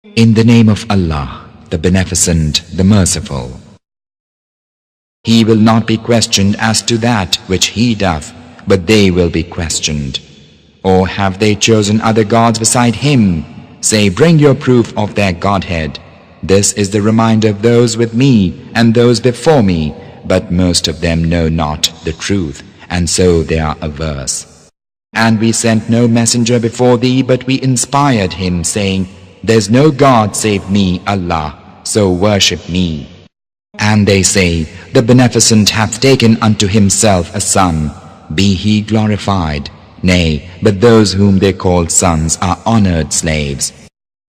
In the name of Allah, the Beneficent, the Merciful. He will not be questioned as to that which he doth, but they will be questioned. Or have they chosen other gods beside him? Say, bring your proof of their Godhead. This is the reminder of those with me and those before me, but most of them know not the truth, and so they are averse. And we sent no messenger before thee, but we inspired him, saying, There's no God save me, Allah, so worship me. And they say, The Beneficent hath taken unto himself a son, be he glorified. Nay, but those whom they call sons are honored slaves.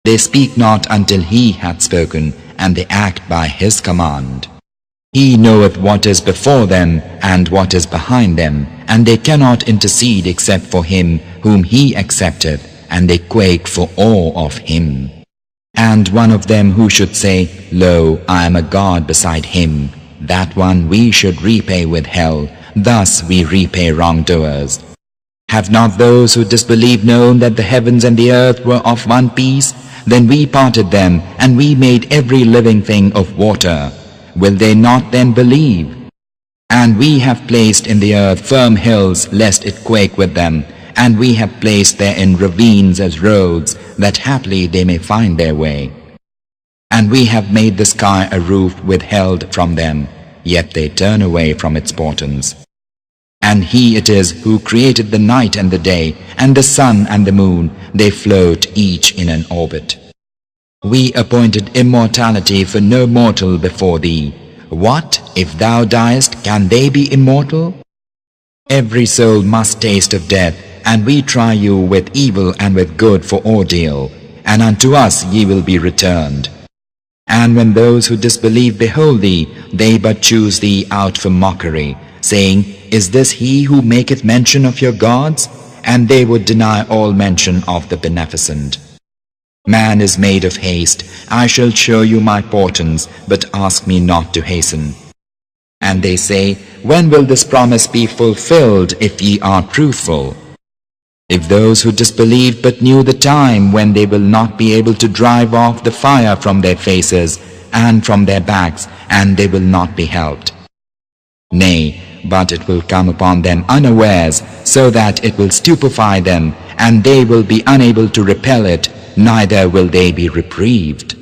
They speak not until he hath spoken, and they act by his command. He knoweth what is before them and what is behind them, and they cannot intercede except for him whom he accepteth, and they quake for awe of him. And one of them who should say, Lo, I am a God beside him, that one we should repay with hell, thus we repay wrongdoers. Have not those who disbelieve known that the heavens and the earth were of one piece? Then we parted them, and we made every living thing of water. Will they not then believe? And we have placed in the earth firm hills, lest it quake with them, and we have placed therein ravines as roads, that haply they may find their way. And we have made the sky a roof withheld from them, yet they turn away from its portents. And he it is who created the night and the day, and the sun and the moon, they float each in an orbit. We appointed immortality for no mortal before thee. What, if thou diest, can they be immortal? Every soul must taste of death, and we try you with evil and with good for ordeal, and unto us ye will be returned. And when those who disbelieve behold thee, they but choose thee out for mockery, saying, Is this he who maketh mention of your gods? And they would deny all mention of the Beneficent. Man is made of haste. I shall show you my portents, but ask me not to hasten. And they say, When will this promise be fulfilled, if ye are truthful? If those who disbelieved but knew the time when they will not be able to drive off the fire from their faces and from their backs, and they will not be helped. Nay, but it will come upon them unawares, so that it will stupefy them, and they will be unable to repel it, neither will they be reprieved.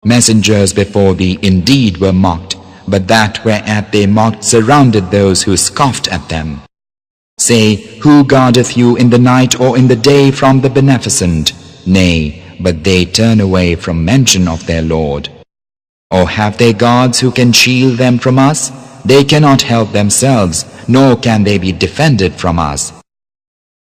Messengers before thee indeed were mocked, but that whereat they mocked surrounded those who scoffed at them. Say, who guardeth you in the night or in the day from the Beneficent? Nay, but they turn away from mention of their Lord. Or have they gods who can shield them from us? They cannot help themselves, nor can they be defended from us.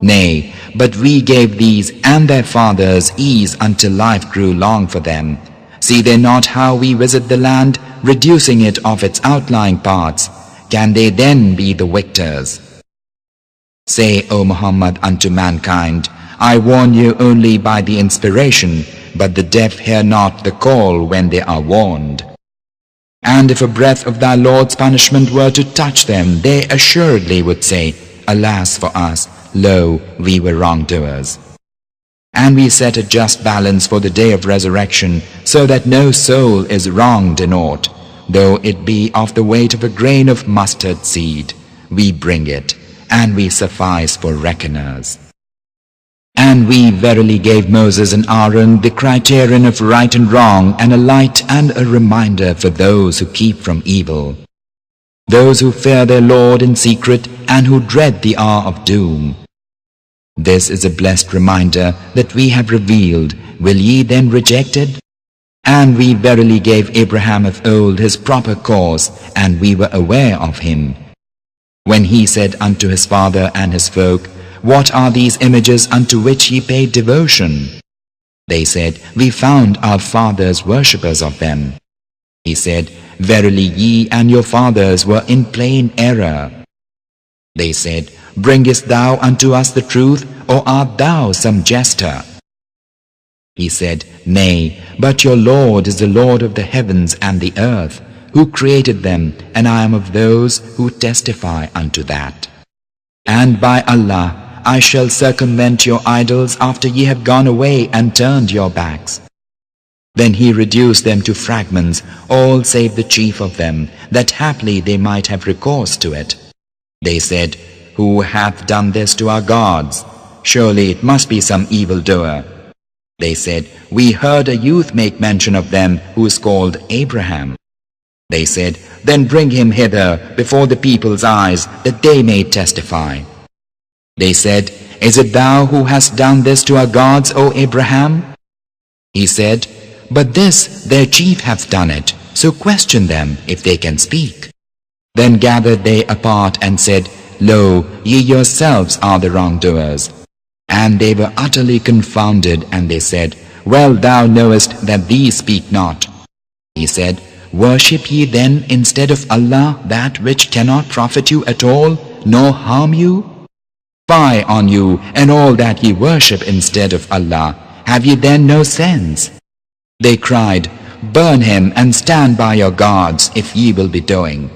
Nay, but we gave these and their fathers ease until life grew long for them. See they not how we visit the land, reducing it of its outlying parts? Can they then be the victors? Say, O Muhammad, unto mankind, I warn you only by the inspiration, but the deaf hear not the call when they are warned. And if a breath of thy Lord's punishment were to touch them, they assuredly would say, Alas for us, lo, we were wrongdoers. And we set a just balance for the day of resurrection, so that no soul is wronged in aught, though it be of the weight of a grain of mustard seed. We bring it, and we suffice for reckoners. And we verily gave Moses and Aaron the criterion of right and wrong, and a light and a reminder for those who keep from evil, those who fear their Lord in secret and who dread the hour of doom. This is a blessed reminder that we have revealed. Will ye then reject it? And we verily gave Abraham of old his proper course, and we were aware of him, when he said unto his father and his folk, What are these images unto which ye pay devotion? They said, We found our fathers worshippers of them. He said, Verily ye and your fathers were in plain error. They said, Bringest thou unto us the truth, or art thou some jester? He said, Nay, but your Lord is the Lord of the heavens and the earth, who created them, and I am of those who testify unto that. And by Allah, I shall circumvent your idols after ye have gone away and turned your backs. Then he reduced them to fragments, all save the chief of them, that haply they might have recourse to it. They said, Who hath done this to our gods? Surely it must be some evildoer. They said, We heard a youth make mention of them who is called Abraham. They said, Then bring him hither before the people's eyes, that they may testify. They said, Is it thou who hast done this to our gods, O Abraham? He said, But this their chief hath done it, so question them if they can speak. Then gathered they apart and said, Lo, ye yourselves are the wrongdoers. And they were utterly confounded, and they said, Well, thou knowest that these speak not. He said, Worship ye then instead of Allah that which cannot profit you at all, nor harm you? Fie on you and all that ye worship instead of Allah. Have ye then no sense? They cried, Burn him and stand by your gods if ye will be doing.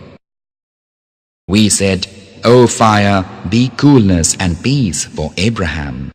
We said, O fire, be coolness and peace for Abraham.